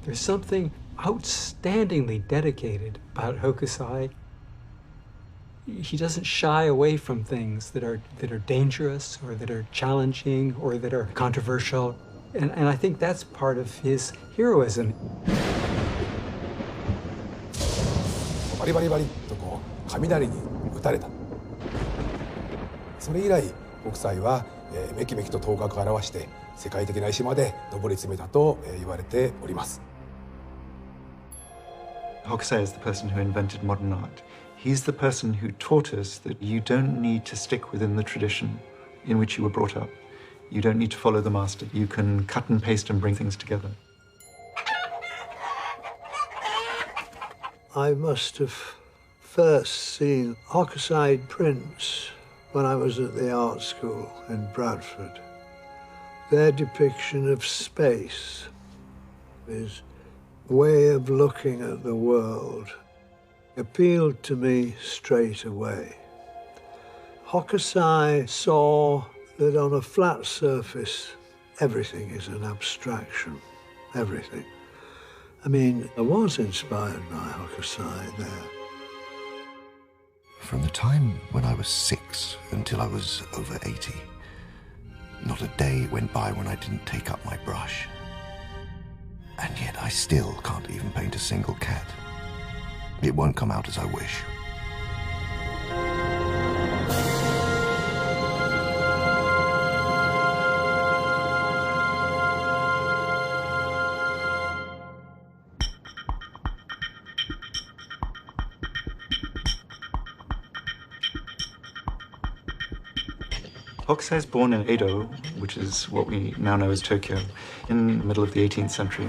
There's something outstandingly dedicated about Hokusai. He doesn't shy away from things that are dangerous or that are challenging or that are controversial. And I think that's part of his heroism. バリバリバリとこう雷に打たれた。それ以来、北斎はめきめきと頭角を現して世界的な石まで上り詰めたと言われております。Hokusai is the person who invented modern art. He's the person who taught us that you don't need to stick within the tradition in which you were brought up. You don't need to follow the master. You can cut and paste and bring things together. I must have first seen Hokusai prints when I was at the art school in Bradford. Their depiction of space, his way of looking at the world, appealed to me straight away. Hokusai saw that on a flat surface, everything is an abstraction, everything. I mean, I was inspired by Hokusai there. From the time when I was 6 until I was over 80, not a day went by when I didn't take up my brush. And yet I still can't even paint a single cat. It won't come out as I wish. Hokusai is born in Edo, which is what we now know as Tokyo, in the middle of the 18th century.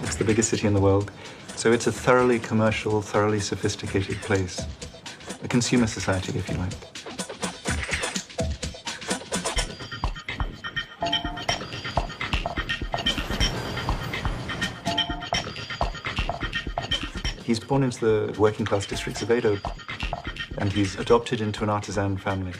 It's the biggest city in the world, so it's a thoroughly commercial, thoroughly sophisticated place. A consumer society, if you like. He's born into the working class districts of Edo, and he's adopted into an artisan family.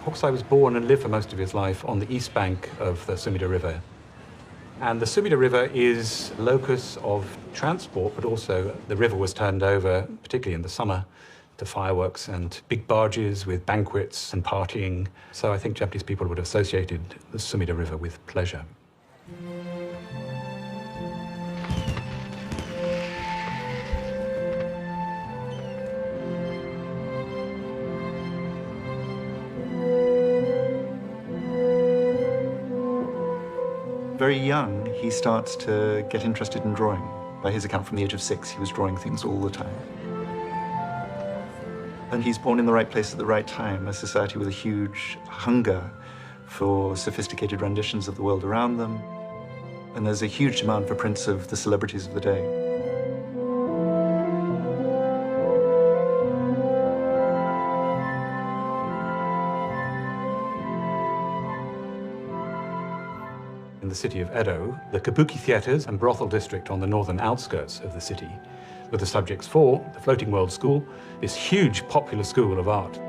Hokusai was born and lived for most of his life on the east bank of the Sumida River. And the Sumida River is a locus of transport, but also the river was turned over, particularly in the summer, to fireworks and big barges with banquets and partying. So I think Japanese people would have associated the Sumida River with pleasure. Very young, he starts to get interested in drawing. By his account, from the age of 6, he was drawing things all the time. And he's born in the right place at the right time, a society with a huge hunger for sophisticated renditions of the world around them. And there's a huge demand for prints of the celebrities of the day. In the city of Edo, the kabuki theatres and brothel district on the northern outskirts of the city were the subjects for the Floating World School, this huge popular school of art.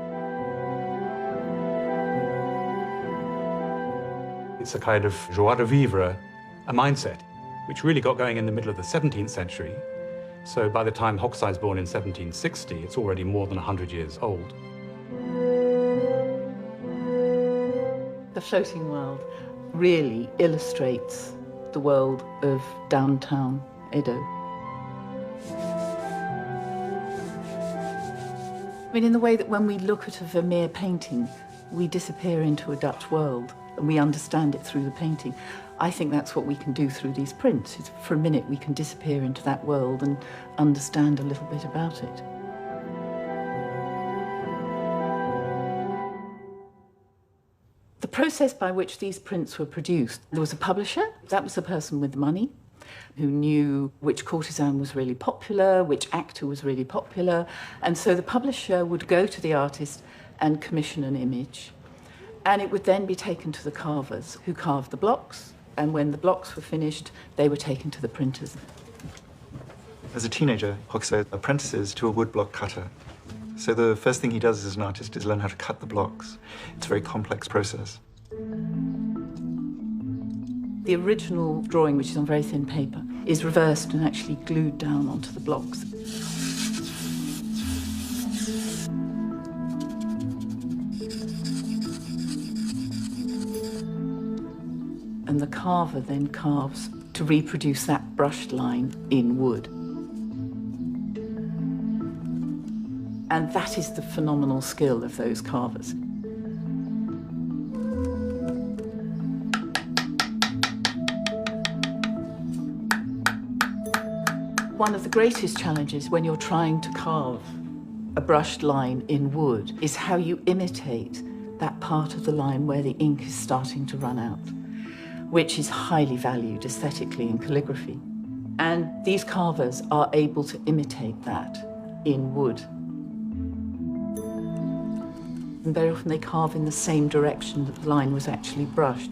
It's a kind of joie de vivre, a mindset, which really got going in the middle of the 17th century. So by the time Hokusai is born in 1760, it's already more than 100 years old. The Floating World really illustrates the world of downtown Edo. I mean, in the way that when we look at a Vermeer painting, we disappear into a Dutch world and we understand it through the painting. I think that's what we can do through these prints. It's, for a minute, we can disappear into that world and understand a little bit about it. The process by which these prints were produced, there was a publisher. That was the person with the money who knew which courtesan was really popular, which actor was really popular. And so the publisher would go to the artist and commission an image. And it would then be taken to the carvers who carved the blocks. And when the blocks were finished, they were taken to the printers. As a teenager, Hokusai apprentices to a woodblock cutter. So the first thing he does as an artist is learn how to cut the blocks. It's a very complex process. The original drawing, which is on very thin paper, is reversed and actually glued down onto the blocks. And the carver then carves to reproduce that brushed line in wood. And that is the phenomenal skill of those carvers. One of the greatest challenges when you're trying to carve a brushed line in wood is how you imitate that part of the line where the ink is starting to run out, which is highly valued aesthetically in calligraphy. And these carvers are able to imitate that in wood. And very often they carve in the same direction that the line was actually brushed.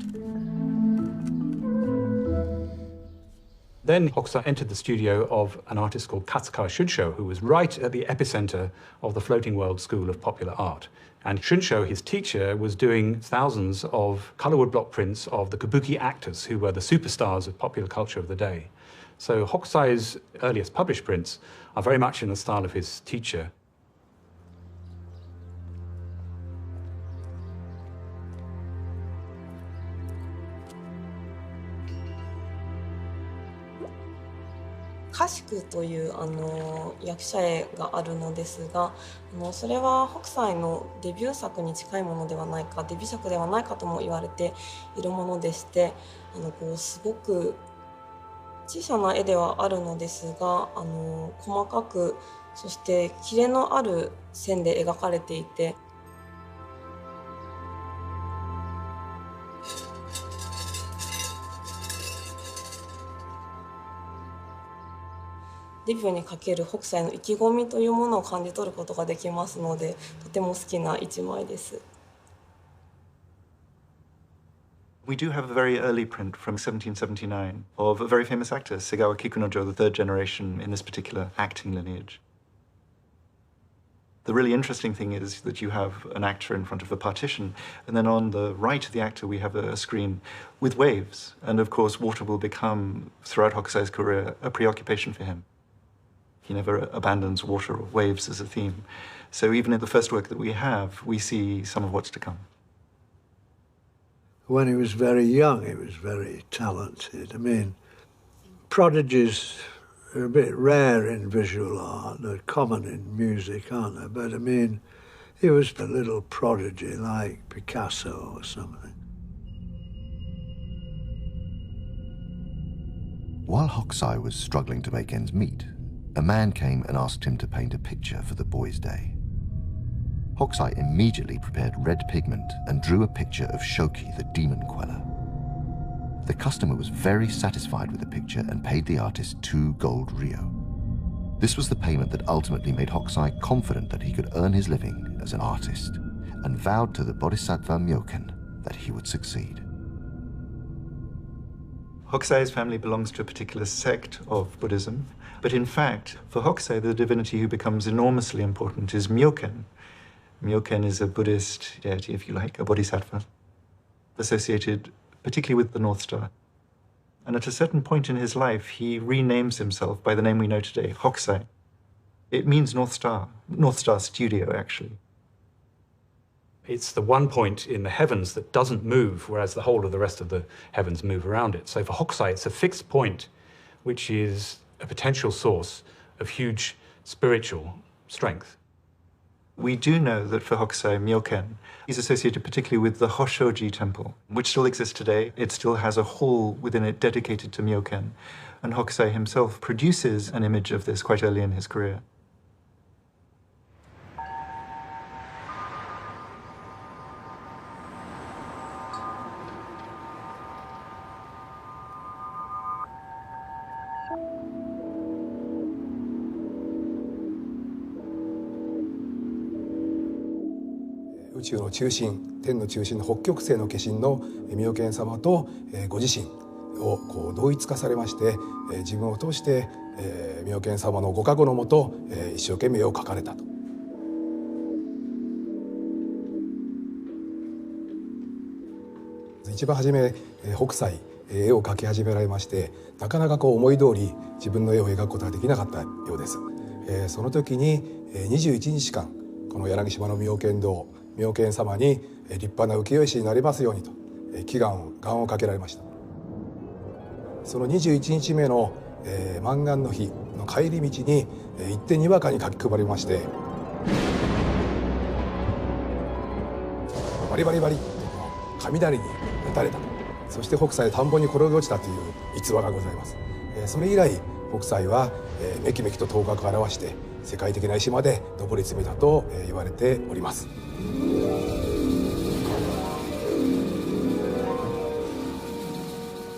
Then Hokusai entered the studio of an artist called Katsushika, who was right at the epicenter of the Floating World School of Popular Art. And Shunsho, his teacher, was doing thousands of color woodblock prints of the kabuki actors, who were the superstars of popular culture of the day. So Hokusai's earliest published prints are very much in the style of his teacher. Katsushika という役者絵があるのですが、それは北斎のデビュー作に近いものではないか、デビュー作ではないかとも言われているものでして、すごく小さな絵ではあるのですが、細かくそしてキレのある線で描かれていて。デビューにかける北斎の意気込みというものを感じ取ることができますので、とても好きな一枚です。We do have a very early print from 1779 of a very famous actor, Segawa Kikunojo, the third generation in this particular acting lineage. The really interesting thing is that you have an actor in front of a partition, and then on the right of the actor we have a screen with waves. And of course water will become, throughout Hokusai's career, a preoccupation for him. He never abandons water or waves as a theme. So even in the first work that we have, we see some of what's to come. When he was very young, he was very talented. I mean, prodigies are a bit rare in visual art. They're common in music, aren't they? But I mean, he was a little prodigy like Picasso or something. While Hokusai was struggling to make ends meet, a man came and asked him to paint a picture for the boys' day. Hokusai immediately prepared red pigment and drew a picture of Shoki, the demon queller. The customer was very satisfied with the picture and paid the artist 2 gold ryo. This was the payment that ultimately made Hokusai confident that he could earn his living as an artist, and vowed to the Bodhisattva Myoken that he would succeed. Hokusai's family belongs to a particular sect of Buddhism, but in fact, for Hokusai, the divinity who becomes enormously important is Myoken. Myoken is a Buddhist deity, if you like, a bodhisattva, associated particularly with the North Star. And at a certain point in his life, he renames himself by the name we know today, Hokusai. It means North Star Studio, actually. It's the one point in the heavens that doesn't move, whereas the whole of the rest of the heavens move around it. So for Hokusai, it's a fixed point, which is a potential source of huge spiritual strength. We do know that for Hokusai, Myoken is associated particularly with the Hoshoji temple, which still exists today. It still has a hall within it dedicated to Myoken. And Hokusai himself produces an image of this quite early in his career. 宇宙の中心、天の中心の北極星の化身の妙見様とご自身をこう同一化されまして、自分を通して妙見様のご加護のもと一生懸命絵を描かれたと。一番初め北斎絵を描き始められまして、なかなか思い通り自分の絵を描くことができなかったようです。その時に21日間この柳島の妙見堂妙見様に立派な浮世絵師になりますようにと祈願をかけられました。その21日目の満願の日の帰り道に一点にわかに書き配りまして、バリバリバリと雷に打たれた、そして北斎田んぼに転げ落ちたという逸話がございます。それ以来北斎はめきめきと頭角を現して世界的な石まで上り詰めたと言われております。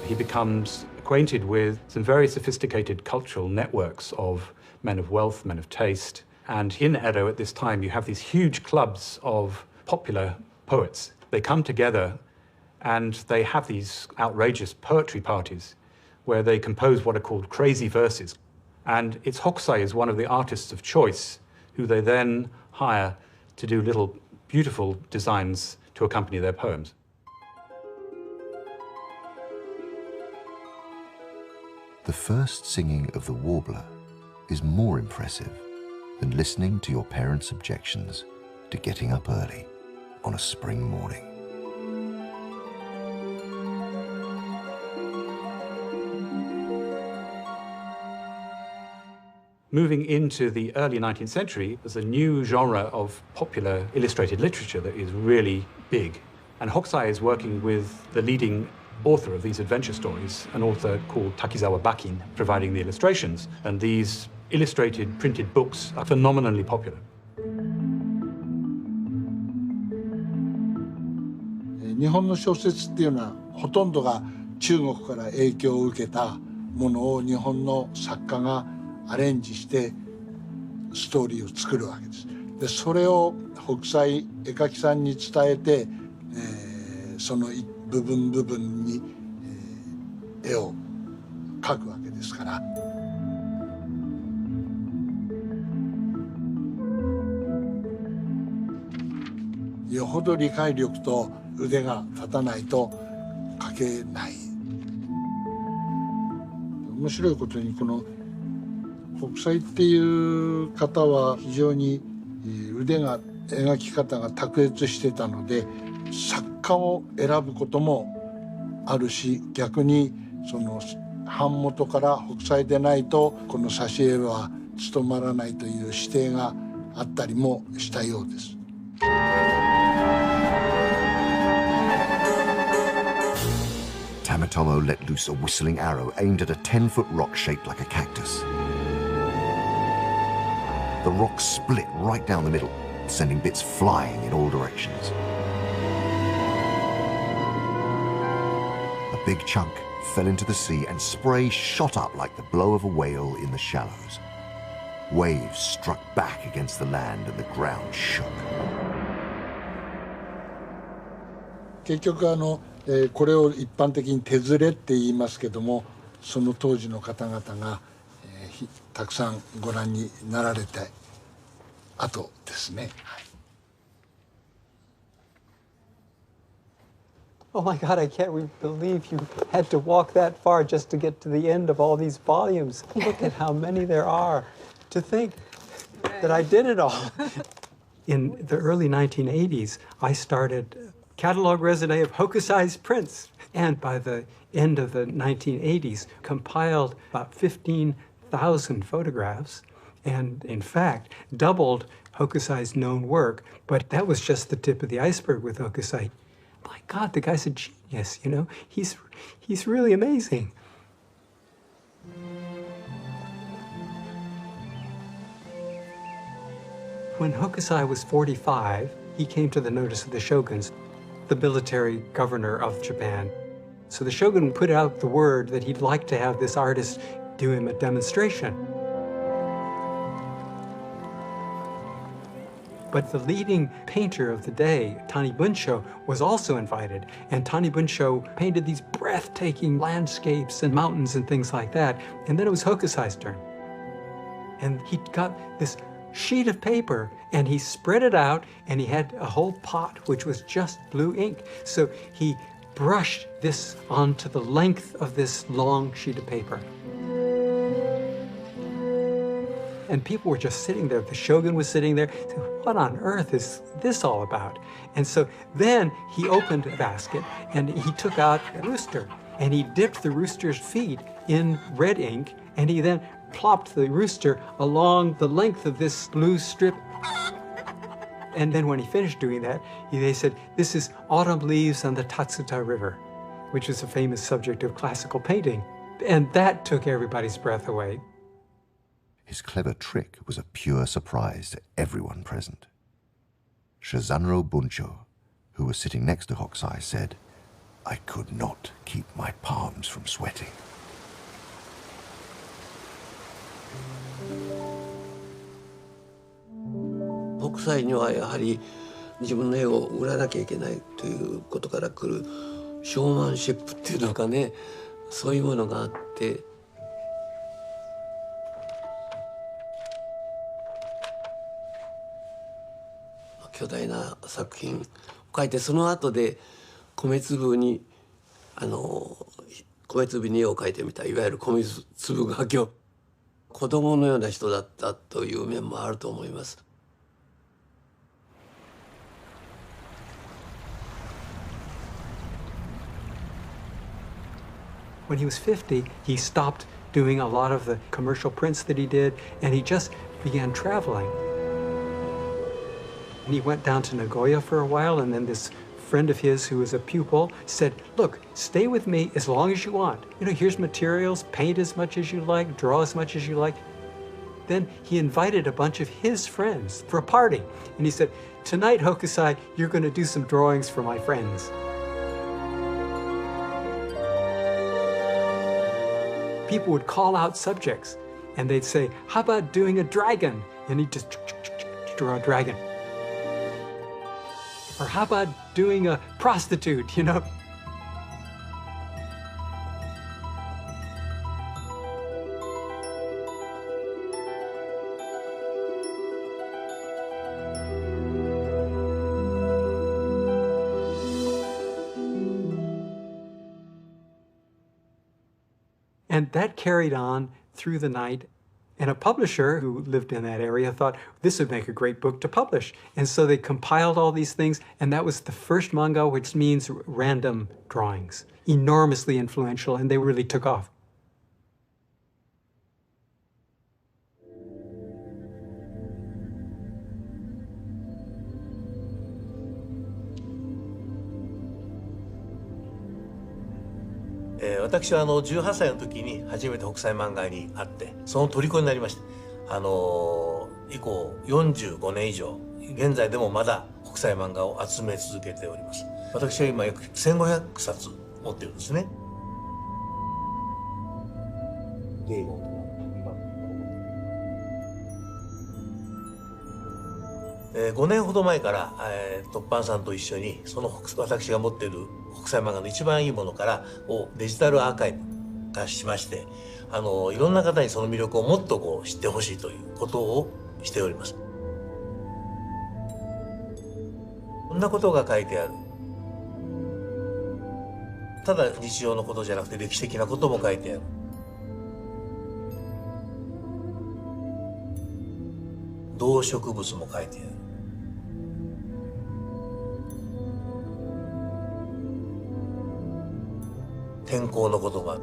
He becomes acquainted with some very sophisticated cultural networks of men of wealth, men of taste. And in Edo at this time, you have these huge clubs of popular poets. They come together and they have these outrageous poetry parties where they compose what are called crazy verses. And it's Hokusai is one of the artists of choice who they then hire to do little beautiful designs to accompany their poems. The first singing of the warbler is more impressive than listening to your parents' objections to getting up early on a spring morning. Moving into the early 19th century, there's a new genre of popular illustrated literature that is really big. And Hokusai is working with the leading author of these adventure stories, an author called Takizawa Bakin, providing the illustrations. And these illustrated printed books are phenomenally popular. 日本の小説っていうのはほとんどが中国から影響を受けたものを日本の作家がアレンジしてストーリーを作るわけです。でそれを北斎絵描きさんに伝えて、その部分部分に、絵を描くわけですから。よほど理解力と腕が立たないと描けない。面白いことにこの北斎っていう方は非常に腕が描き方が卓越してたので作家を選ぶこともあるし、逆にその版元から北斎でないとこの挿絵は務まらないという指定があったりもしたようです。Tamatomo let loose a whistling arrow aimed at a 10-foot rock shaped like a cactus. The rock split right down the middle, sending bits flying in all directions. A big chunk fell into the sea and spray shot up like the blow of a whale in the shallows. Waves struck back against the land and the ground shook. 結局これを一般的に手ずれって言いますけども、その当時の方々が、たくさんご覧になられた後ですね。Oh my God, I can't believe you had to walk that far just to get to the end of all these volumes. Look at how many there are. To think that I did it all. In the early 1980s, I started Catalog Raisonné of Hokusai's prints. And by the end of the 1980s, compiled about 15,000 photographs and, in fact, doubled Hokusai's known work. But that was just the tip of the iceberg with Hokusai. My God, the guy's a genius, you know? He's really amazing. When Hokusai was 45, he came to the notice of the shoguns, the military governor of Japan. So the shogun put out the word that he'd like to have this artist do him a demonstration. But the leading painter of the day, Tani Bunsho, was also invited. And Tani Bunsho painted these breathtaking landscapes and mountains and things like that. And then it was Hokusai's turn. And he got this sheet of paper and he spread it out and he had a whole pot which was just blue ink. So he brushed this onto the length of this long sheet of paper. And people were just sitting there. The shogun was sitting there. What on earth is this all about? And so then he opened a basket and he took out a rooster and he dipped the rooster's feet in red ink and he then plopped the rooster along the length of this blue strip. And then when he finished doing that, they said, this is autumn leaves on the Tatsuta River, which is a famous subject of classical painting. And that took everybody's breath away. His clever trick was a pure surprise to everyone present. Shizunro Buncho, who was sitting next to Hokusai, said, I could not keep my palms from sweating. Hokusai にはやはり自分の絵を売らなきゃいけないということから来るショーマンシップっていうのかね、そういうものがあって。巨大な作品を描いてその後で米粒に米粒に絵を描いてみたいわゆる米粒画家子供のような人だったという面もあると思います。When he was 50, he stopped doing a lot of the commercial prints that he did, and he just began traveling. And he went down to Nagoya for a while, and then this friend of his who was a pupil said, look, stay with me as long as you want. You know, here's materials, paint as much as you like, draw as much as you like. Then he invited a bunch of his friends for a party. And he said, tonight, Hokusai, you're going to do some drawings for my friends. People would call out subjects, and they'd say, how about doing a dragon? And he'd just draw a dragon. Or how about doing a prostitute, you know? And that carried on through the night. And a publisher who lived in that area thought this would make a great book to publish. And so they compiled all these things, and that was the first manga, which means random drawings. Enormously influential, and they really took off. .私は18歳の時に初めて北斎漫画に会ってその虜になりました以降45年以上現在でもまだ北斎漫画を集め続けております私は今約1500冊持ってるんですね5年ほど前から、突版さんと一緒にその私が持っている北斎漫画の一番いいものからをデジタルアーカイブ化しましていろんな方にその魅力をもっと知ってほしいということをしておりますこんなことが書いてあるただ日常のことじゃなくて歴史的なことも書いてある動植物も書いてある天候の言葉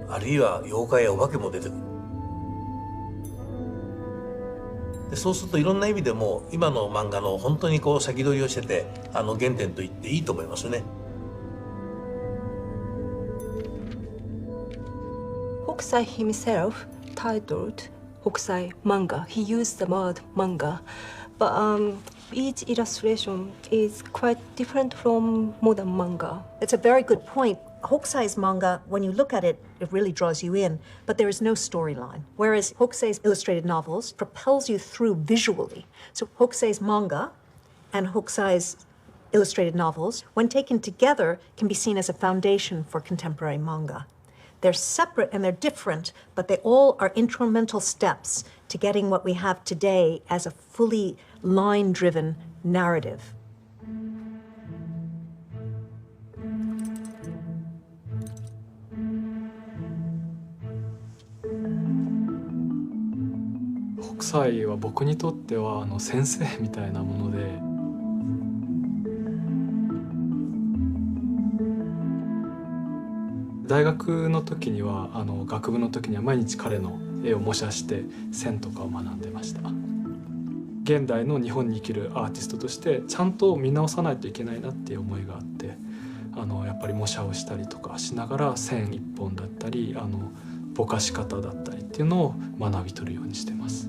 あるいは妖怪やお化けも出てくるでそうするといろんな意味でも今の漫画の本当に先取りをしてて原点と言っていいと思いますね Hokusai himself titled Hokusai manga. He used the word manga, but each illustration is quite different from modern manga. It's a very good point. Hokusai's manga, when you look at it, it really draws you in, but there is no storyline. Whereas Hokusai's illustrated novels propels you through visually. So Hokusai's manga and Hokusai's illustrated novels, when taken together, can be seen as a foundation for contemporary manga. They're separate and they're different, but they all are incremental steps to getting what we have today as a fully line-driven narrative. Hokusai は僕にとっては先生みたいなもので、大学の時には学部の時には毎日彼の絵を模写して線とかを学んでました。現代の日本に生きるアーティストとしてちゃんと見直さないといけないなっていう思いがあって、やっぱり模写をしたりとかしながら線一本だったりぼかし方だったりっていうのを学び取るようにしてます。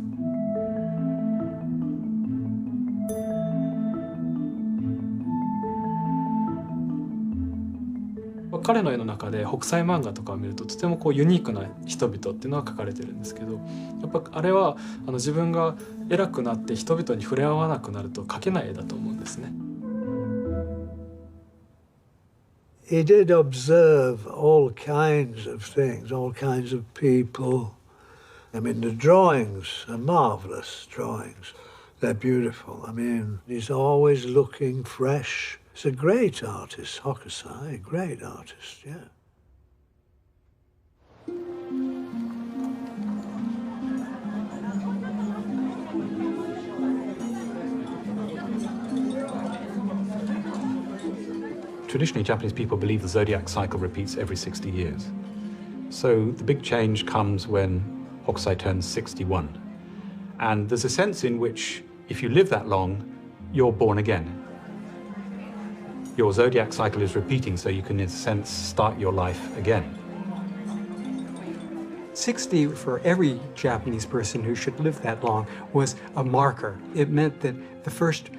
彼の絵の中で北斎漫画とかを見るととてもユニークな人々っていうのは描かれてるんですけど、やっぱあれは自分が偉くなって人々に触れ合わなくなると描けない絵だと思うんですね。He did observe all kinds of things, all kinds of people. I mean, the drawings are marvelous drawings. They're beautiful. I mean, he's always looking fresh. He's a great artist, Hokusai, a great artist, yeah. Traditionally, Japanese people believe the zodiac cycle repeats every 60 years. So the big change comes when Hokusai turns 61. And there's a sense in which, if you live that long, you're born again. Your zodiac cycle is repeating, so you can, in a sense, start your life again. 60 for every Japanese person who should live that long was a marker. It meant that the first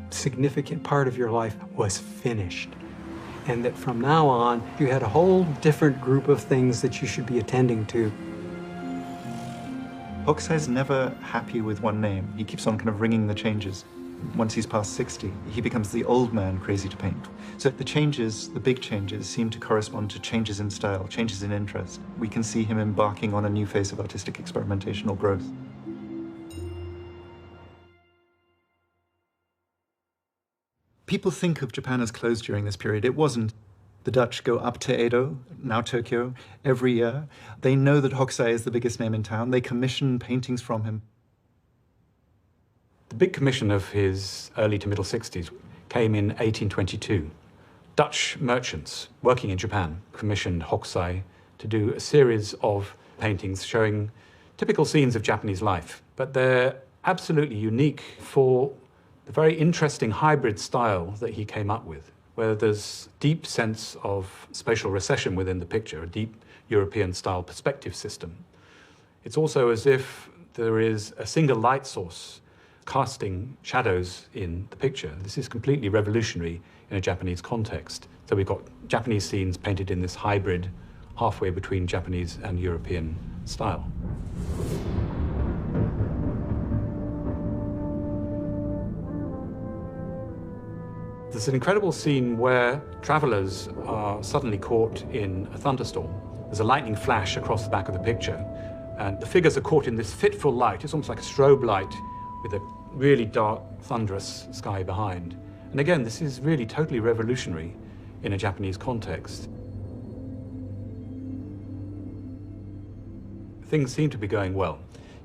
significant part of your life was finished. And that from now on, you had a whole different group of things that you should be attending to. Hokusai's never happy with one name. He keeps on kind of ringing the changes. Once he's past 60, he becomes the old man crazy to paint. So the changes, the big changes, seem to correspond to changes in style, changes in interest. We can see him embarking on a new phase of artistic experimentation or growth. People think of Japan as closed during this period. It wasn't. The Dutch go up to Edo, now Tokyo, every year. They know that Hokusai is the biggest name in town. They commission paintings from him. The big commission of his early to middle 60s came in 1822. Dutch merchants working in Japan commissioned Hokusai to do a series of paintings showing typical scenes of Japanese life, but they're absolutely unique for the very interesting hybrid style that he came up with, where there's deep sense of spatial recession within the picture, a deep European-style perspective system. It's also as if there is a single light source casting shadows in the picture. This is completely revolutionary in a Japanese context. So we've got Japanese scenes painted in this hybrid, halfway between Japanese and European style. There's an incredible scene where travelers are suddenly caught in a thunderstorm. There's a lightning flash across the back of the picture, and the figures are caught in this fitful light. It's almost like a strobe light with a really dark, thunderous sky behind. And again, this is really totally revolutionary in a Japanese context. Things seem to be going well.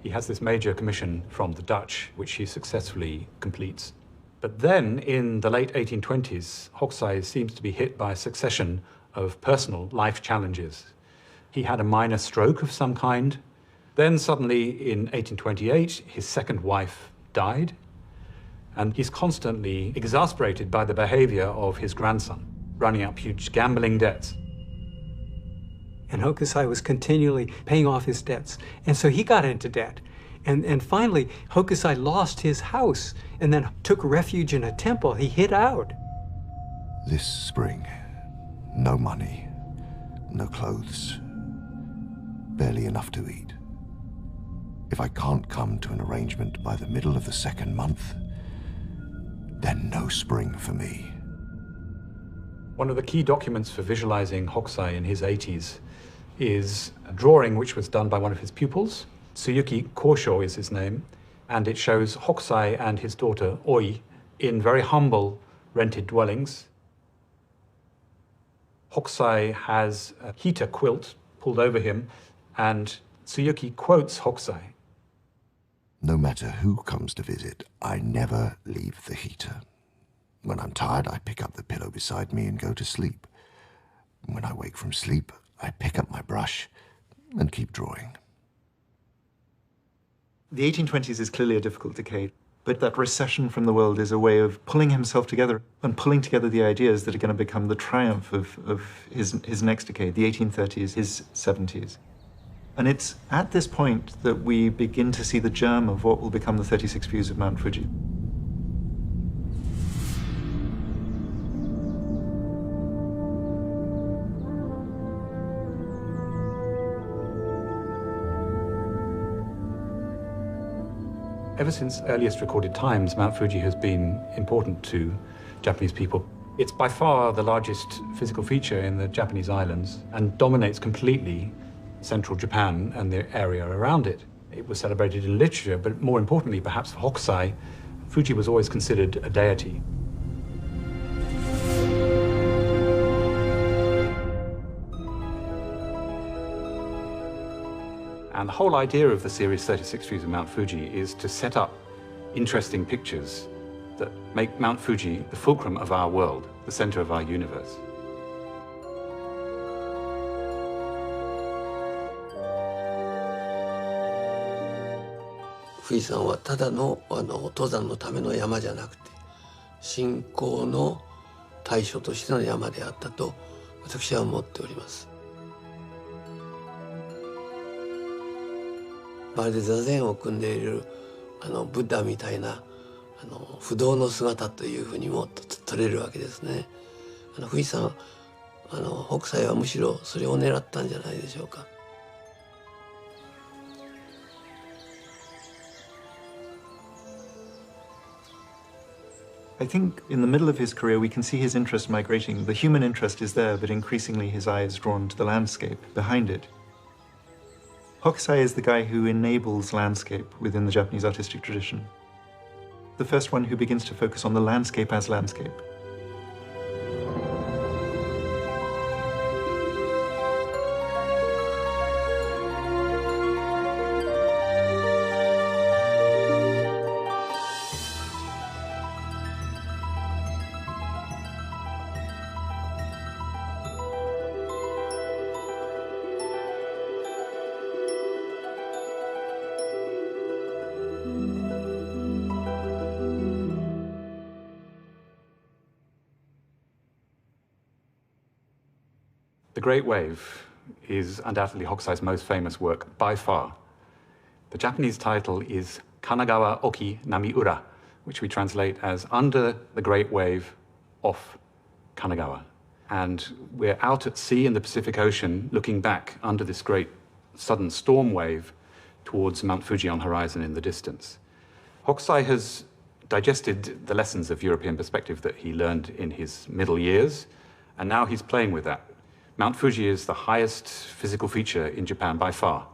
He has this major commission from the Dutch, which he successfully completes. But then, in the late 1820s, Hokusai seems to be hit by a succession of personal life challenges. He had a minor stroke of some kind. Then suddenly, in 1828, his second wife died, and he's constantly exasperated by the behavior of his grandson, running up huge gambling debts. And Hokusai was continually paying off his debts, and so he got into debt. And finally, Hokusai lost his house and then took refuge in a temple. He hid out. This spring, no money, no clothes, barely enough to eat. If I can't come to an arrangement by the middle of the second month, then no spring for me. One of the key documents for visualizing Hokusai in his 80s is a drawing which was done by one of his pupils. Tsuyuki Kosho is his name, and it shows Hokusai and his daughter, Oi, in very humble rented dwellings. Hokusai has a hita quilt pulled over him, and Tsuyuki quotes Hokusai. No matter who comes to visit, I never leave the heater. When I'm tired, I pick up the pillow beside me and go to sleep. When I wake from sleep, I pick up my brush and keep drawing. The 1820s is clearly a difficult decade, but that recession from the world is a way of pulling himself together and pulling together the ideas that are going to become the triumph of his next decade, the 1830s, his 70s. And it's at this point that we begin to see the germ of what will become the 36 views of Mount Fuji. Ever since earliest recorded times, Mount Fuji has been important to Japanese people. It's by far the largest physical feature in the Japanese islands and dominates completely central Japan and the area around it. It was celebrated in literature, but more importantly, perhaps for Hokusai, Fuji was always considered a deity. And the whole idea of the series 36 Views of Mount Fuji is to set up interesting pictures that make Mount Fuji the fulcrum of our world, the center of our universe. Fuji さんはただの登山のための山じゃなくて、信仰の対象としての山であったと私は思っております。まるで座禅を組んでいるブッダみたいな不動の姿というふうにも取れるわけですね。富士山北斎はむしろそれを狙ったんじゃないでしょうか。I think in the middle of his career we can see his interest migrating. The human interest is there, but increasingly his eye is drawn to the landscape behind it. Hokusai is the guy who enables landscape within the Japanese artistic tradition. The first one who begins to focus on the landscape as landscape. The Great Wave is undoubtedly Hokusai's most famous work by far. The Japanese title is Kanagawa Oki Namiura, which we translate as Under the Great Wave off Kanagawa. And we're out at sea in the Pacific Ocean, looking back under this great sudden storm wave towards Mount Fuji on horizon in the distance. Hokusai has digested the lessons of European perspective that he learned in his middle years, and now he's playing with that. Mount Fuji is the highest physical feature in Japan by far,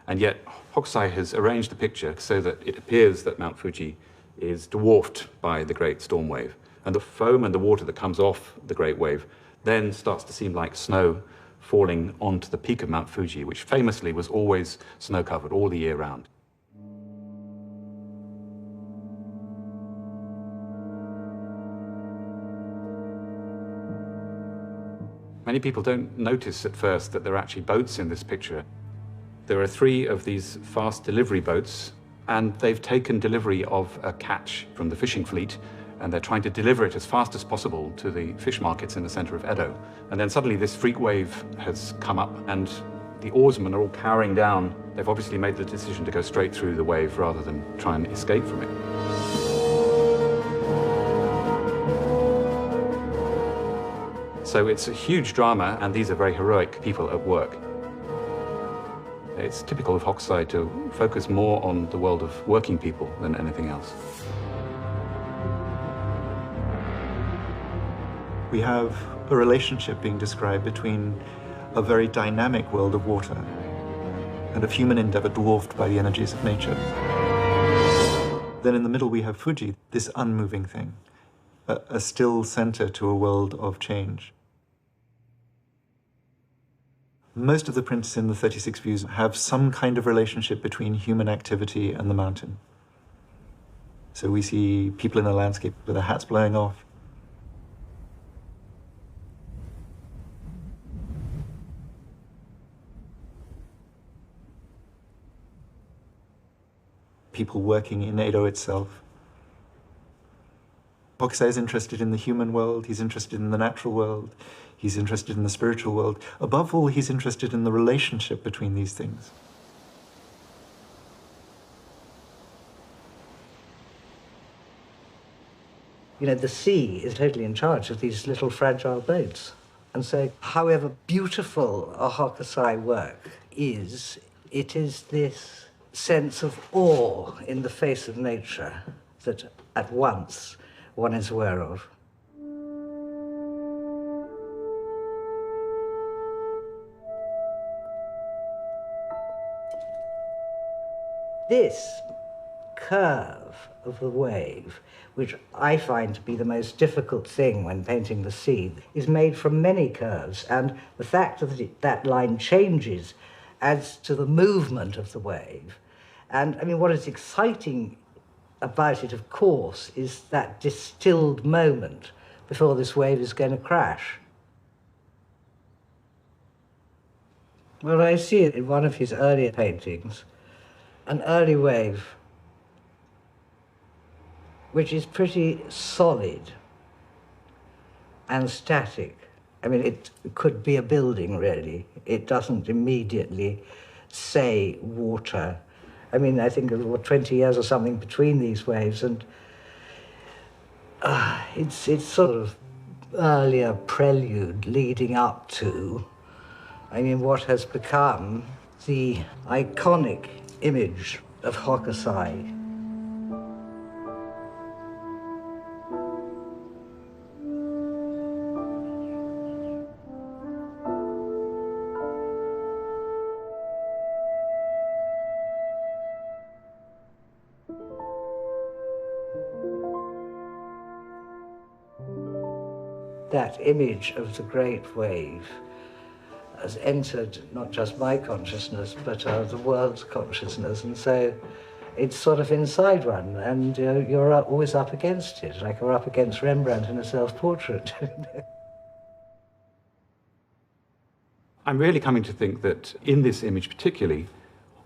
and yet Hokusai has arranged the picture so that it appears that Mount Fuji is dwarfed by the great storm wave, and the foam and the water that comes off the great wave then starts to seem like snow falling onto the peak of Mount Fuji, which famously was always snow-covered all the year round. Many people don't notice at first that there are actually boats in this picture. There are 3 of these fast delivery boats, and they've taken delivery of a catch from the fishing fleet, and they're trying to deliver it as fast as possible to the fish markets in the center of Edo. And then suddenly this freak wave has come up, and the oarsmen are all cowering down. They've obviously made the decision to go straight through the wave rather than try and escape from it. So it's a huge drama, and these are very heroic people at work. It's typical of Hokusai to focus more on the world of working people than anything else. We have a relationship being described between a very dynamic world of water and of human endeavor dwarfed by the energies of nature. Then in the middle we have Fuji, this unmoving thing, a still center to a world of change. Most of the prints in the 36 views have some kind of relationship between human activity and the mountain. So we see people in the landscape with their hats blowing off. People working in Edo itself. Hokusai is interested in the human world, he's interested in the natural world, he's interested in the spiritual world. Above all, he's interested in the relationship between these things. You know, the sea is totally in charge of these little fragile boats. And so, however beautiful a Hokusai work is, it is this sense of awe in the face of nature that at once one is aware of. This curve of the wave, which I find to be the most difficult thing when painting the sea, is made from many curves, and the fact that that line changes adds to the movement of the wave. And I mean, what is exciting about it, of course, is that distilled moment before this wave is going to crash. Well, I see it in one of his earlier paintings, an early wave which is pretty solid and static. I mean, it could be a building, really. It doesn't immediately say water. I mean, I think there were 20 years or something between these waves, and it's sort of earlier prelude leading up to, I mean, what has become the iconic image of Hokusai. That image of the great wave has entered not just my consciousness, but the world's consciousness, and so it's sort of inside one, and you're always up against it, like you're up against Rembrandt in a self-portrait. I'm really coming to think that in this image particularly,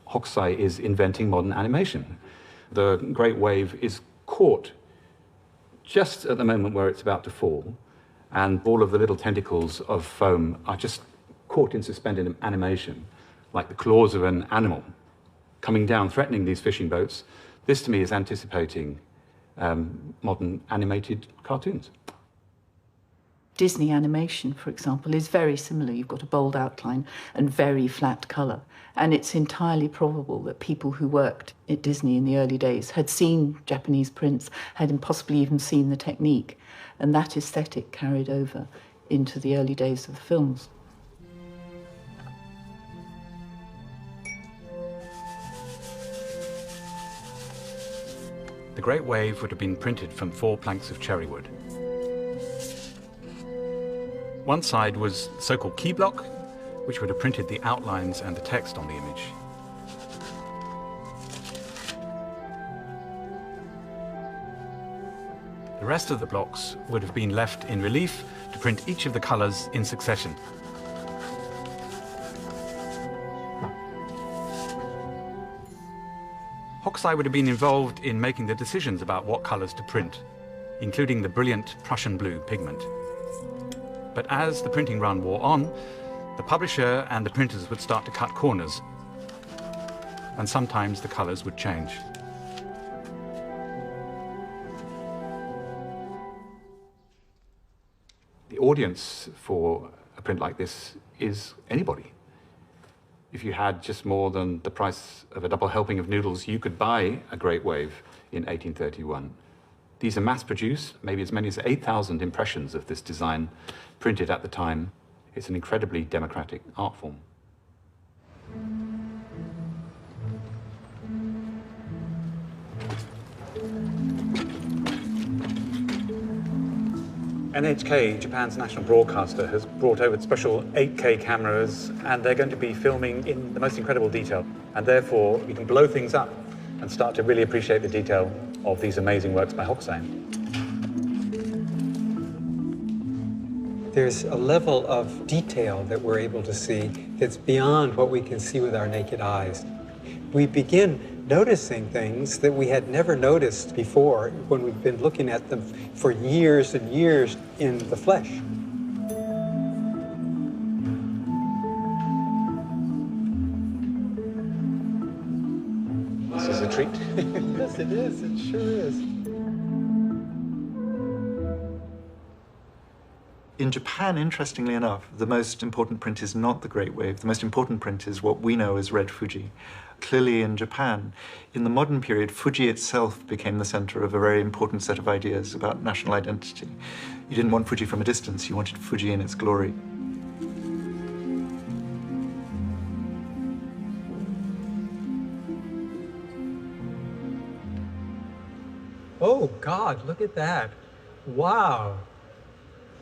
Hokusai is inventing modern animation. The great wave is caught just at the moment where it's about to fall, and all of the little tentacles of foam are just caught in suspended animation, like the claws of an animal coming down, threatening these fishing boats. This, to me, is anticipating modern animated cartoons. Disney animation, for example, is very similar. You've got a bold outline and very flat colour. And it's entirely probable that people who worked at Disney in the early days had seen Japanese prints, had possibly even seen the technique. And that aesthetic carried over into the early days of the films. The Great Wave would have been printed from 4 planks of cherry wood. One side was the so-called key block, which would have printed the outlines and the text on the image. The rest of the blocks would have been left in relief to print each of the colours in succession. Hokusai would have been involved in making the decisions about what colours to print, including the brilliant Prussian blue pigment. But as the printing run wore on, the publisher and the printers would start to cut corners, and sometimes the colours would change. The audience for a print like this is anybody. If you had just more than the price of a double helping of noodles, you could buy a Great Wave in 1831. These are mass-produced, maybe as many as 8,000 impressions of this design printed at the time. It's an incredibly democratic art form. NHK, Japan's national broadcaster, has brought over special 8K cameras, and they're going to be filming in the most incredible detail. And therefore, you can blow things up and start to really appreciate the detail of these amazing works by Hokusai. There's a level of detail that we're able to see that's beyond what we can see with our naked eyes. We begin noticing things that we had never noticed before when we've been looking at them for years and years in the flesh. This is a treat. Yes, it is. It sure is. In Japan, interestingly enough, the most important print is not the Great Wave. The most important print is what we know as Red Fuji. Clearly in Japan, in the modern period, Fuji itself became the center of a very important set of ideas about national identity. You didn't want Fuji from a distance, you wanted Fuji in its glory. Oh, God, look at that. Wow.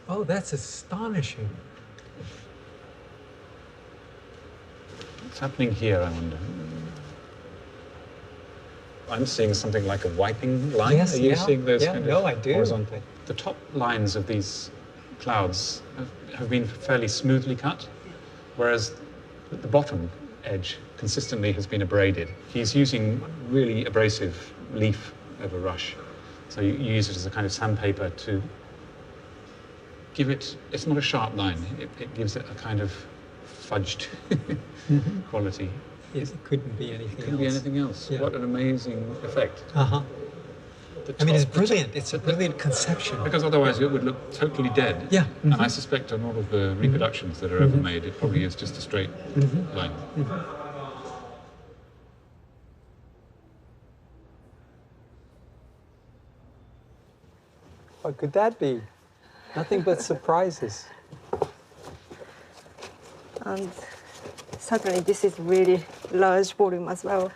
Oh, that's astonishing. What's happening here, I wonder? I'm seeing something like a wiping line. Yes, Are you yeah, seeing those yeah, kind no, of I do. horizontally? The top lines of these clouds have been fairly smoothly cut, whereas the bottom edge consistently has been abraded. He's using really abrasive leaf over rush. So you use it as a kind of sandpaper to give it, it's not a sharp line, it gives it a kind of fudged quality. Yes, it couldn't be anything else. Couldn't be anything else. Yeah. What an amazing effect. Uh-huh. I mean, it's brilliant. It's a brilliant conception. Because otherwise it would look totally dead. Yeah. And I suspect on all of the reproductions that are ever made, it probably is just a straight line. What could that be? Nothing but surprises. And certainly this is really large volume as well.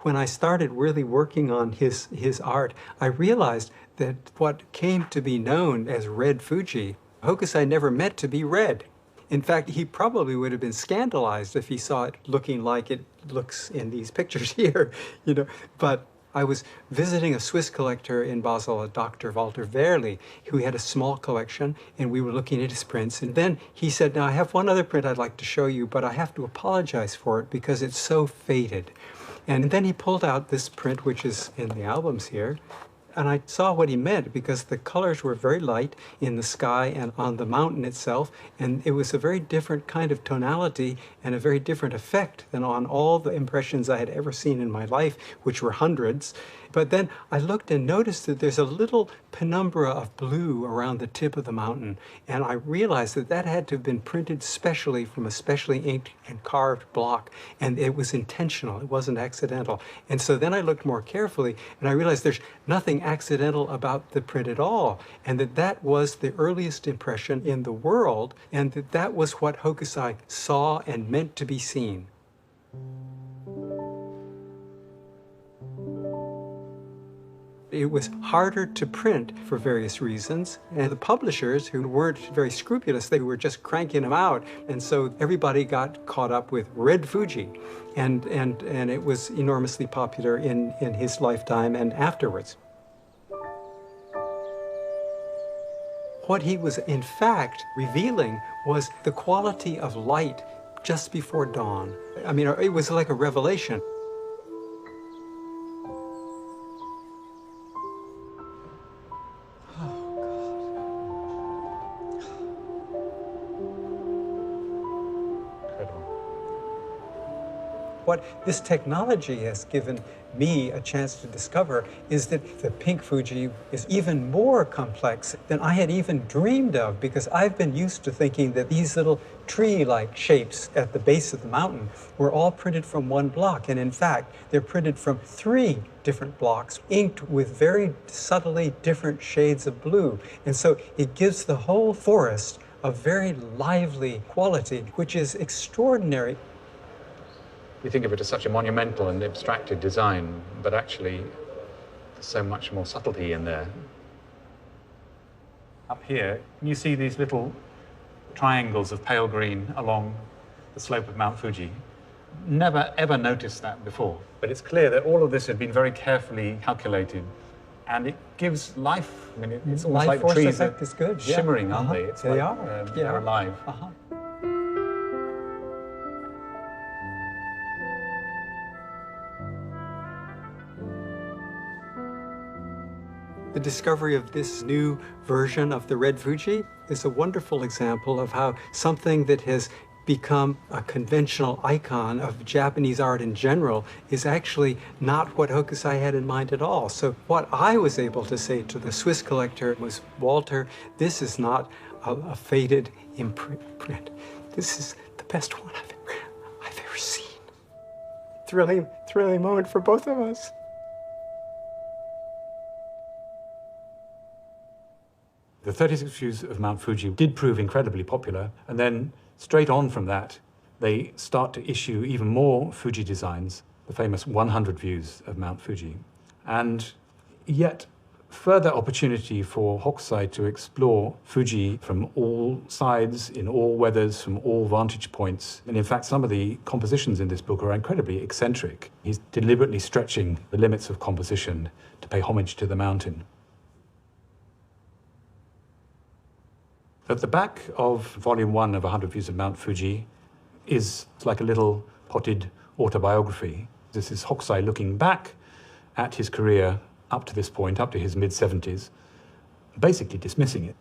When I started really working on his art, I realized that what came to be known as Red Fuji, Hokusai never meant to be red. In fact, he probably would have been scandalized if he saw it looking like it looks in these pictures here, you know. But I was visiting a Swiss collector in Basel, a Dr. Walter Wehrli, who had a small collection, and we were looking at his prints. And then he said, now I have one other print I'd like to show you, but I have to apologize for it because it's so faded. And then he pulled out this print, which is in the albums here, and I saw what he meant because the colors were very light in the sky and on the mountain itself, and it was a very different kind of tonality and a very different effect than on all the impressions I had ever seen in my life, which were hundreds. But then I looked and noticed that there's a little penumbra of blue around the tip of the mountain, and I realized that that had to have been printed specially from a specially inked and carved block, and it was intentional, it wasn't accidental. And so then I looked more carefully, and I realized there's nothing accidental about the print at all, and that that was the earliest impression in the world, and that that was what Hokusai saw and meant to be seen. It was harder to print for various reasons, and the publishers, who weren't very scrupulous, they were just cranking them out, and so everybody got caught up with Red Fuji, and it was enormously popular in his lifetime and afterwards. What he was in fact revealing was the quality of light just before dawn. I mean, it was like a revelation. What this technology has given me a chance to discover is that the pink Fuji is even more complex than I had even dreamed of, because I've been used to thinking that these little tree-like shapes at the base of the mountain were all printed from one block, and in fact, they're printed from 3 different blocks, inked with very subtly different shades of blue. And so it gives the whole forest a very lively quality, which is extraordinary. We think of it as such a monumental and abstracted design, but actually there's so much more subtlety in there. Up here, you see these little triangles of pale green along the slope of Mount Fuji. never ever noticed that before. But it's clear that all of this had been very carefully calculated, and it gives life. I mean, it's almost like the trees are shimmering, aren't they? It's they like, are. They're alive. The discovery of this new version of the Red Fuji is a wonderful example of how something that has become a conventional icon of Japanese art in general is actually not what Hokusai had in mind at all. So what I was able to say to the Swiss collector was, Walter, this is not a faded imprint. This is the best one I've ever seen. Thrilling moment for both of us. The 36 views of Mount Fuji did prove incredibly popular, and then straight on from that, they start to issue even more Fuji designs, the famous 100 views of Mount Fuji. And yet further opportunity for Hokusai to explore Fuji from all sides, in all weathers, from all vantage points. And in fact, some of the compositions in this book are incredibly eccentric. He's deliberately stretching the limits of composition to pay homage to the mountain. At the back of volume 1 of 100 Views of Mount Fuji is like a little potted autobiography. This is Hokusai looking back at his career up to this point, up to his mid-70s, basically dismissing it.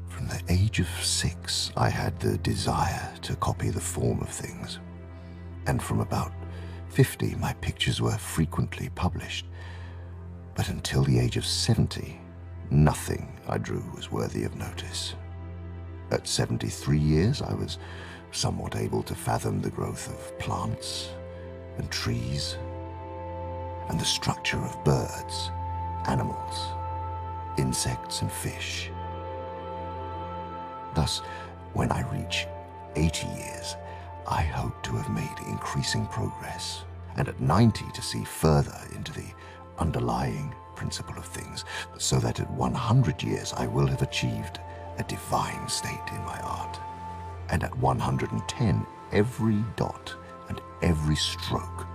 From the age of 6, I had the desire to copy the form of things. And from about 50, my pictures were frequently published. But until the age of 70, nothing I drew was worthy of notice. At 73 years, I was somewhat able to fathom the growth of plants and trees and the structure of birds, animals, insects and fish. Thus, when I reach 80 years, I hope to have made increasing progress, and at 90 to see further into the underlying principle of things, so that at 100 years I will have achieved a divine state in my art. And at 110, every dot and every stroke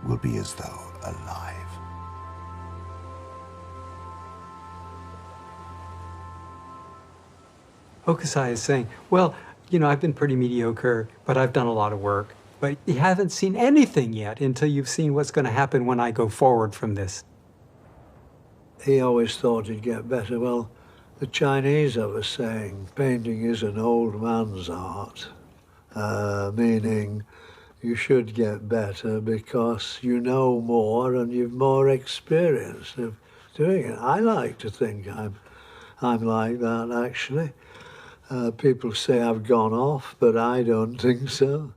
will be as though alive. Hokusai is saying, well, you know, I've been pretty mediocre, but I've done a lot of work. But you haven't seen anything yet until you've seen what's going to happen when I go forward from this. He always thought he'd get better. Well, the Chinese have a saying, painting is an old man's art, meaning you should get better because you know more and you've more experience of doing it. I like to think I'm like that, actually. People say I've gone off, but I don't think so.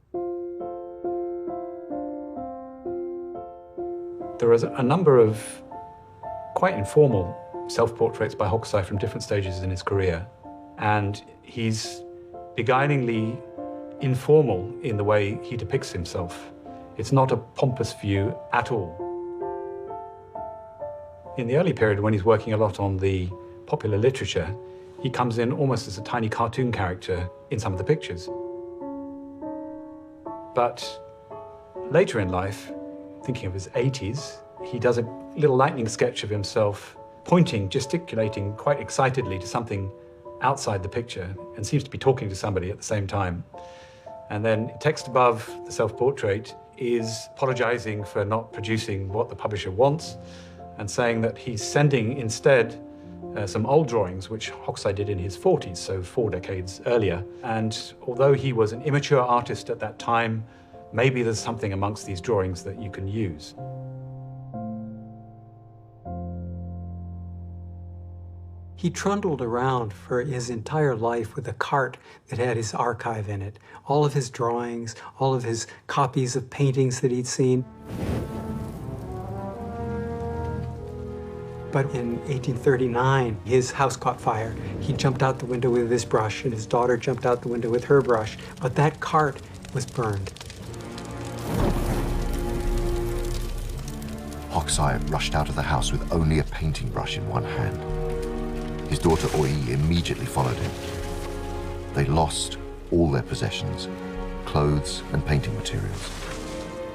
There is a number of quite informal self-portraits by Hokusai from different stages in his career, and he's beguilingly informal in the way he depicts himself. It's not a pompous view at all. In the early period, when he's working a lot on the popular literature, he comes in almost as a tiny cartoon character in some of the pictures. But later in life, thinking of his 80s, he does a little lightning sketch of himself pointing, gesticulating quite excitedly to something outside the picture and seems to be talking to somebody at the same time. And then text above the self-portrait is apologizing for not producing what the publisher wants and saying that he's sending instead some old drawings, which Hokusai did in his 40s, so 4 decades earlier. And although he was an immature artist at that time, maybe there's something amongst these drawings that you can use. He trundled around for his entire life with a cart that had his archive in it. All of his drawings, all of his copies of paintings that he'd seen. But in 1839, his house caught fire. He jumped out the window with his brush, and his daughter jumped out the window with her brush. But that cart was burned. Hokusai rushed out of the house with only a painting brush in one hand. His daughter Oi immediately followed him. They lost all their possessions, clothes and painting materials.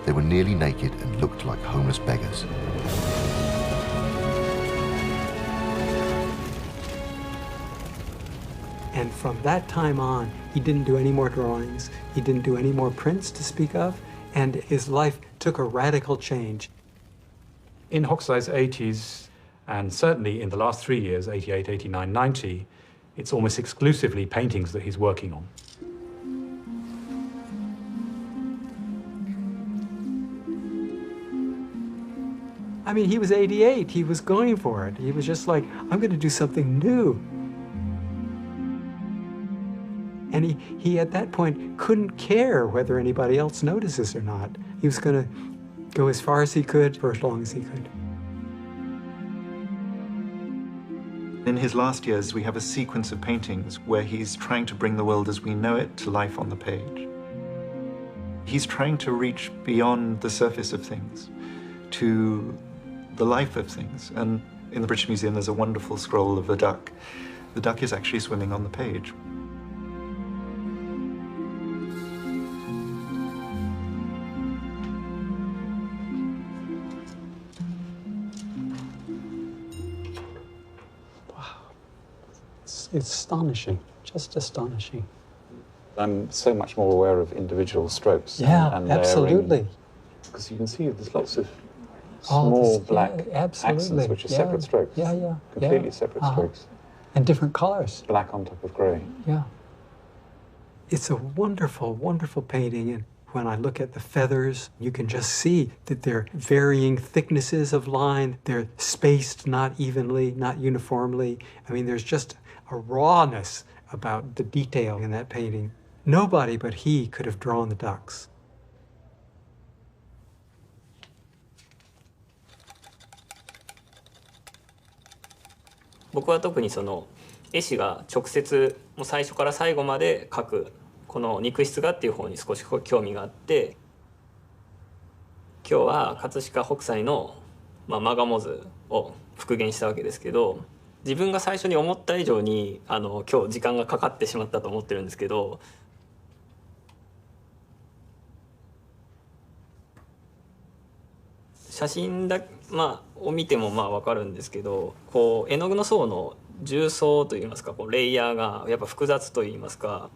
They were nearly naked and looked like homeless beggars. And from that time on, he didn't do any more drawings, he didn't do any more prints to speak of, and his life took a radical change. In Hokusai's 80s, and certainly in the last 3 years, 88, 89, 90, it's almost exclusively paintings that he's working on. I mean, he was 88, he was going for it. He was just like, I'm going to do something new. And he at that point couldn't care whether anybody else notices or not. He was going to go as far as he could for as long as he could. In his last years, we have a sequence of paintings where he's trying to bring the world as we know it to life on the page. He's trying to reach beyond the surface of things to the life of things. And in the British Museum, there's a wonderful scroll of a duck. The duck is actually swimming on the page. It's astonishing, just astonishing. I'm so much more aware of individual strokes. Yeah, and absolutely. Because you can see there's lots of small black accents, which are separate strokes. Yeah. Completely separate strokes. And different colors. Black on top of grey. Yeah. It's a wonderful, wonderful painting. And when I look at the feathers, you can just see that they're varying thicknesses of line. They're spaced not evenly, not uniformly. I mean, there's just a rawness about the detail in that painting. Nobody but he could have drawn the ducks.僕は特にその絵師が直接もう最初から最後まで描くこの肉筆画っていう方に少し興味があって、今日は葛飾北斎のマガモ図を復元したわけですけど、自分が最初に思った以上に今日時間がかかってしまったと思ってるんですけど、写真を見ても分かるんですけど、こう絵の具の層の重層といいますか、こうレイヤーがやっぱ複雑といいますか、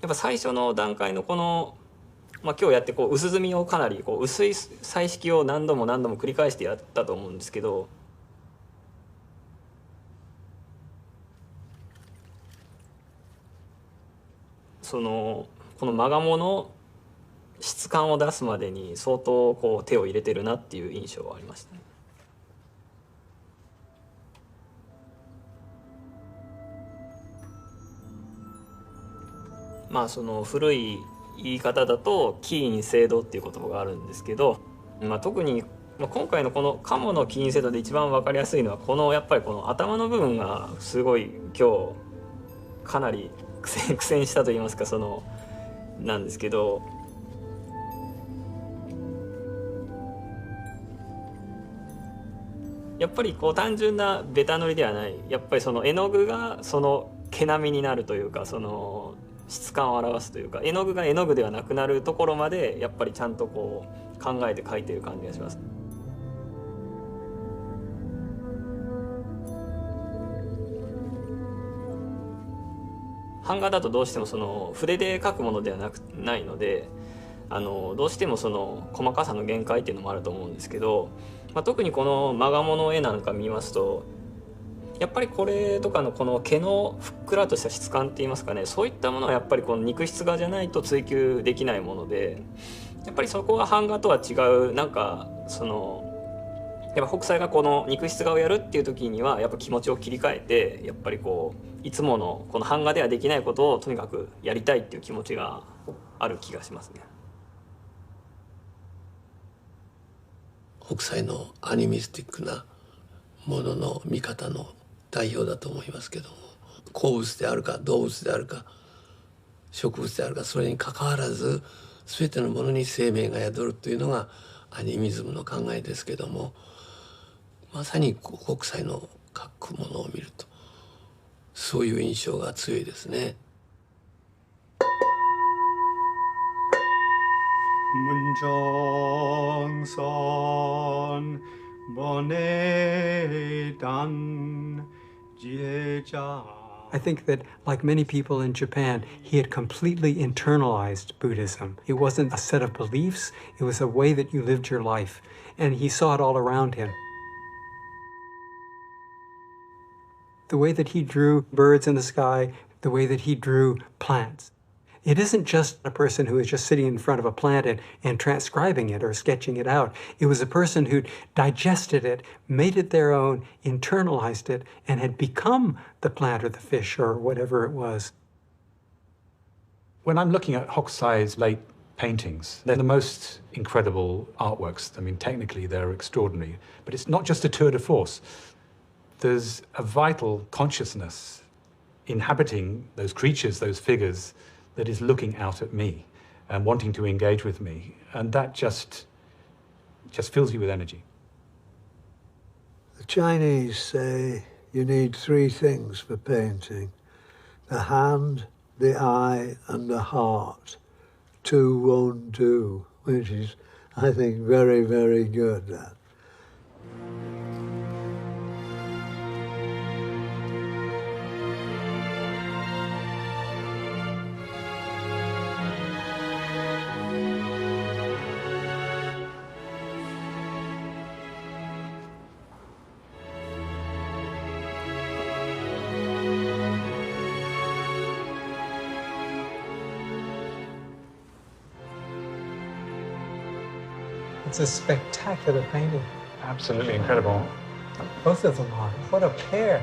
やっぱ最初の段階のこの、今日やってこう薄墨をかなりこう薄い彩色を何度も何度も繰り返してやったと思うんですけど、このマガモの質感を出すまでに相当こう手を入れてるなっていう印象はありましたね。その古い言い方だと起因制度っていう言葉があるんですけど、特に今回のこのカモの起因制度で一番分かりやすいのはやっぱりこの頭の部分がすごい今日かなり苦戦したと言いますか、なんですけど、やっぱりこう単純なベタ塗りではない、やっぱりその絵の具がその毛並みになるというか、その質感を表すというか、絵の具が絵の具ではなくなるところまでやっぱりちゃんとこう考えて描いている感じがします。版画だとどうしてもその筆で描くものではないので、どうしてもその細かさの限界っていうのもあると思うんですけど、特にこのマガモの絵なんか見ますと、やっぱりこれとかのこの毛のふっくらとした質感っていいますかね、そういったものはやっぱりこの肉筆画じゃないと追求できないもので、やっぱりそこが版画とは違う、やっぱ北斎がこの肉筆画をやるっていう時にはやっぱ気持ちを切り替えて、やっぱりこういつものこの版画ではできないことをとにかくやりたいっていう気持ちがある気がしますね。北斎のアニミスティックなものの見方の代表だと思いますけども、鉱物であるか動物であるか植物であるか、それにかかわらず全てのものに生命が宿るというのがアニミズムの考えですけども、まさに北斎の描くものを見るとそういう印象が強いですね。I think that, like many people in Japan, he had completely internalized Buddhism. It wasn't a set of beliefs, it was a way that you lived your life. And he saw it all around him. The way that he drew birds in the sky, the way that he drew plants. It isn't just a person who is just sitting in front of a plant and transcribing it or sketching it out. It was a person who digested it, made it their own, internalized it, and had become the plant or the fish or whatever it was. When I'm looking at Hokusai's late paintings, they're the most incredible artworks. I mean, technically they're extraordinary, but it's not just a tour de force. There's a vital consciousness inhabiting those creatures, those figures, that is looking out at me and wanting to engage with me. And that just fills you with energy. The Chinese say you need three things for painting: the hand, the eye, and the heart. Two won't do, which is, I think, very, very good. That. It's a spectacular painting. Absolutely incredible. Both of them are. What a pair.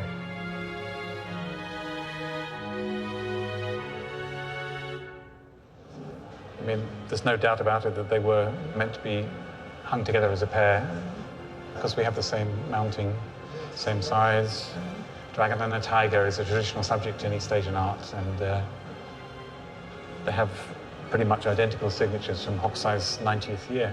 I mean, there's no doubt about it that they were meant to be hung together as a pair because we have the same mounting, same size. Dragon and a tiger is a traditional subject in East Asian art, and they have pretty much identical signatures from Hokusai's 90th year.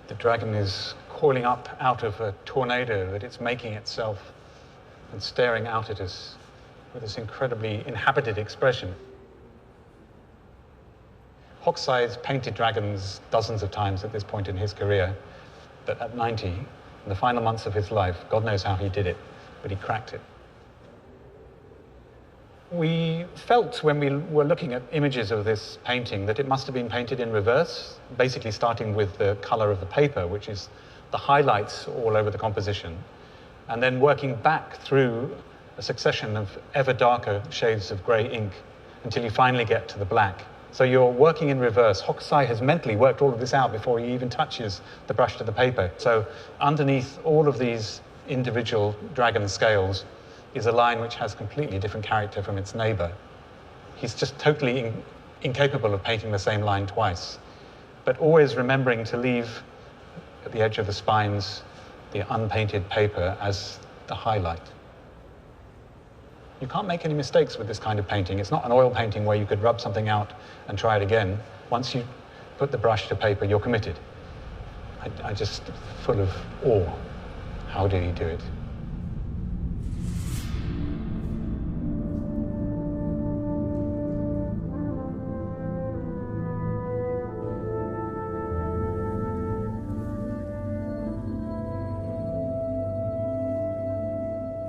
The dragon is coiling up out of a tornado that it's making itself and staring out at us with this incredibly inhabited expression. Hokusai's painted dragons dozens of times at this point in his career, but at 90, in the final months of his life, God knows how he did it, but he cracked it. We felt when we were looking at images of this painting that it must have been painted in reverse, basically starting with the color of the paper, which is the highlights all over the composition, and then working back through a succession of ever darker shades of gray ink until you finally get to the black. So you're working in reverse. Hokusai has mentally worked all of this out before he even touches the brush to the paper. So underneath all of these individual dragon scales is a line which has completely different character from its neighbor. He's just totally incapable of painting the same line twice, but always remembering to leave at the edge of the spines the unpainted paper as the highlight. You can't make any mistakes with this kind of painting. It's not an oil painting where you could rub something out and try it again. Once you put the brush to paper, you're committed. I just full of awe. How did he do it?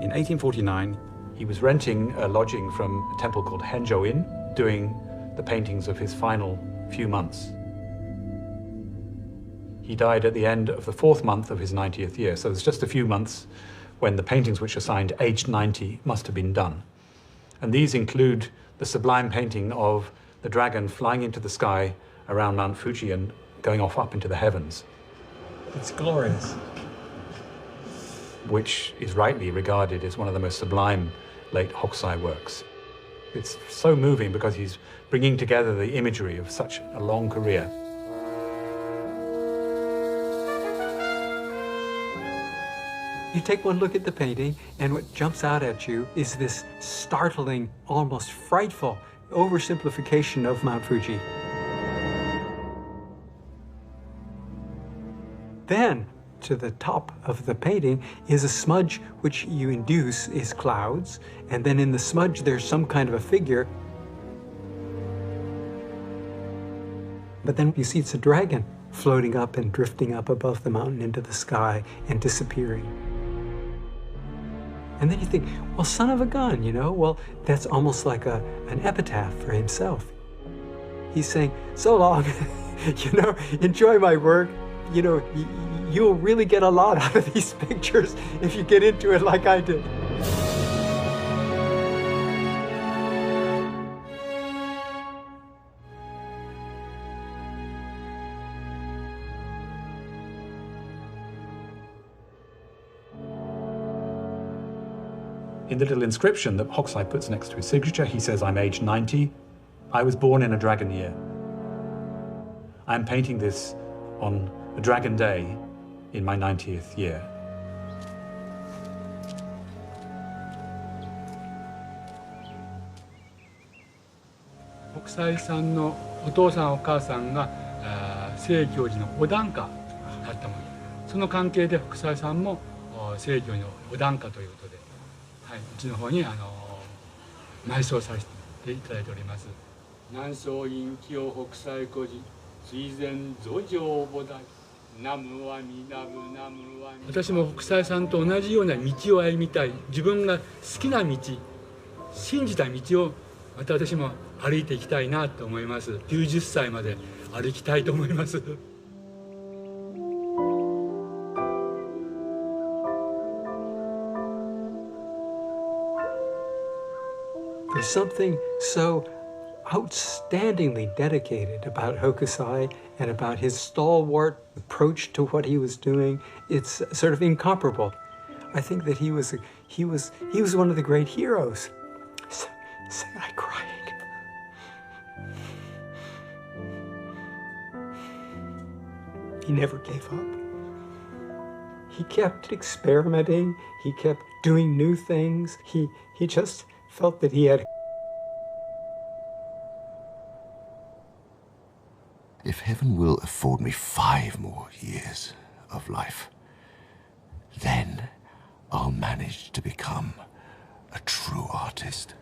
In 1849, he was renting a lodging from a temple called Henjo Inn, doing the paintings of his final few months. He died at the end of the 4th month of his 90th year, so there's just a few months when the paintings which are signed aged 90 must have been done. And these include the sublime painting of the dragon flying into the sky around Mount Fuji and going off up into the heavens. It's glorious. Which is rightly regarded as one of the most sublime late Hokusai works. It's so moving because he's bringing together the imagery of such a long career. You take one look at the painting, and what jumps out at you is this startling, almost frightful oversimplification of Mount Fuji. Then, to the top of the painting is a smudge which you induce is clouds, and then in the smudge there's some kind of a figure. But then you see it's a dragon floating up and drifting up above the mountain into the sky and disappearing. And then you think, well, son of a gun, you know? Well, that's almost like an epitaph for himself. He's saying, so long, you know, enjoy my work. You know, you'll really get a lot out of these pictures if you get into it like I did. In the little inscription that Hokusai puts next to his signature, he says, I'm aged 90. I was born in a dragon year. I'm painting this on a dragon day in my 90th year. Hokusai さんのお父さんお母さんが正教寺のお檀家だったもの。その関係で北斎さんも正教のお檀家ということで、はい、うちの方に埋葬させていただいております。南宋院清北斎孤児水前蔵上菩提南無阿弥陀仏南無阿弥。私も北斎さんと同じような道を歩みたい。自分が好きな道、信じた道をまた私も歩いていきたいなと思います。90歳まで歩きたいと思います。There's something so outstandingly dedicated about Hokusai and about his stalwart approach to what he was doing. It's sort of incomparable. I think that he was one of the great heroes. I'm crying. He never gave up. He kept experimenting. He kept doing new things. He just felt that he had. If heaven will afford me 5 more years of life, then I'll manage to become a true artist.